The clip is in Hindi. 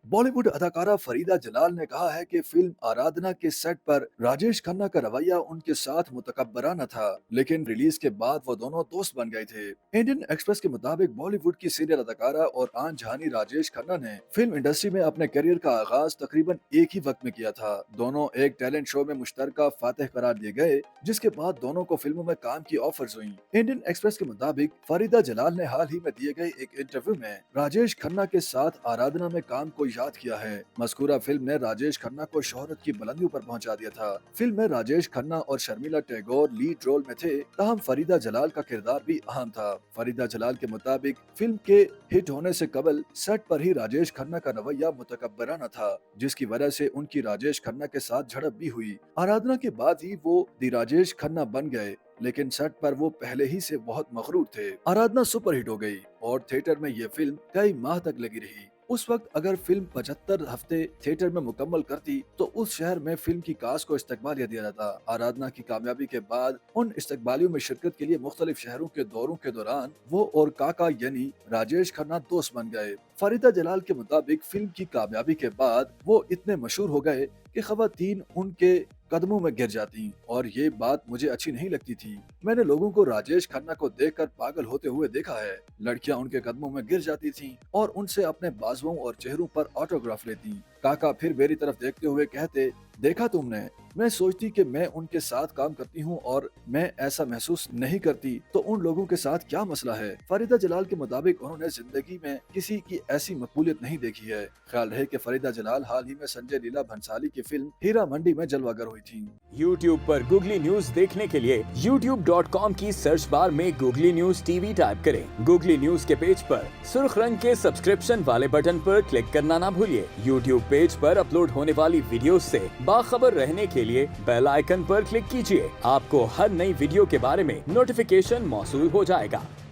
बॉलीवुड अदाकारा फरीदा जलाल ने कहा है कि फिल्म आराधना के सेट पर राजेश खन्ना का रवैया उनके साथ मुतकब्बराना था, लेकिन रिलीज के बाद वो दोनों दोस्त बन गए थे। इंडियन एक्सप्रेस के मुताबिक बॉलीवुड की सीनियर अदाकारा और आन जहानी राजेश खन्ना ने फिल्म इंडस्ट्री में अपने करियर का आगाज तकरीबन एक ही वक्त में किया था। दोनों एक टैलेंट शो में मुश्तरका फातिह करार दिए गए, जिसके बाद दोनों को फिल्मों में काम की ऑफर्स हुई। इंडियन एक्सप्रेस के मुताबिक फरीदा जलाल ने हाल ही में दिए गए एक इंटरव्यू में राजेश खन्ना के साथ आराधना में काम को याद किया है। मज़कूरा फिल्म ने राजेश खन्ना को शोहरत की बुलंदियों पर पहुंचा दिया था। फिल्म में राजेश खन्ना और शर्मिला टैगोर लीड रोल में थे, ताहम फरीदा जलाल का किरदार भी अहम था। फरीदा जलाल के मुताबिक फिल्म के हिट होने से कबल सेट पर ही राजेश खन्ना का रवैया मुतकब्बराना था, जिसकी वजह से उनकी राजेश खन्ना के साथ झड़प भी हुई। आराधना के बाद ही वो दी राजेश खन्ना बन गए, लेकिन सेट पर वो पहले ही से बहुत मगरूर थे। आराधना सुपरहिट हो गई और थिएटर में ये फिल्म कई माह तक लगी रही। उस वक्त अगर फिल्म 75 हफ्ते थिएटर में मुकम्मल करती तो उस शहर में फिल्म की कास्ट को इस्तकबालिया दिया जाता। आराधना की कामयाबी के बाद उन इस्तकबालियों में शिरकत के लिए मुख्तलिफ शहरों के दौरों के दौरान वो और काका यानी राजेश खन्ना दोस्त बन गए। फरीदा जलाल के मुताबिक फिल्म की कामयाबी के बाद वो इतने मशहूर हो गए कि खवातीन उनके कदमों में गिर जाती और ये बात मुझे अच्छी नहीं लगती थी। मैंने लोगों को राजेश खन्ना को देखकर पागल होते हुए देखा है। लड़कियां उनके कदमों में गिर जाती थीं और उनसे अपने बाजुओं और चेहरों पर ऑटोग्राफ लेती। काका फिर मेरी तरफ देखते हुए कहते, देखा तुमने, मैं सोचती कि मैं उनके साथ काम करती हूँ और मैं ऐसा महसूस नहीं करती तो उन लोगों के साथ क्या मसला है। फरीदा जलाल के मुताबिक उन्होंने जिंदगी में किसी की ऐसी मकबूलियत नहीं देखी है। ख्याल रहे कि फरीदा जलाल हाल ही में संजय लीला भंसाली की फिल्म हीरा मंडी में जलवागर हुई थी। YouTube पर गूगली न्यूज देखने के लिए youtube.com की सर्च बार में गूगली न्यूज टीवी टाइप करें। गूगली न्यूज के पेज पर सुर्ख रंग के सब्सक्रिप्शन वाले बटन पर क्लिक करना ना भूलिए। YouTube पेज पर अपलोड होने वाली वीडियो से बाखबर रहने के लिए बेल आइकन पर क्लिक कीजिए। आपको हर नई वीडियो के बारे में नोटिफिकेशन मौसूल हो जाएगा।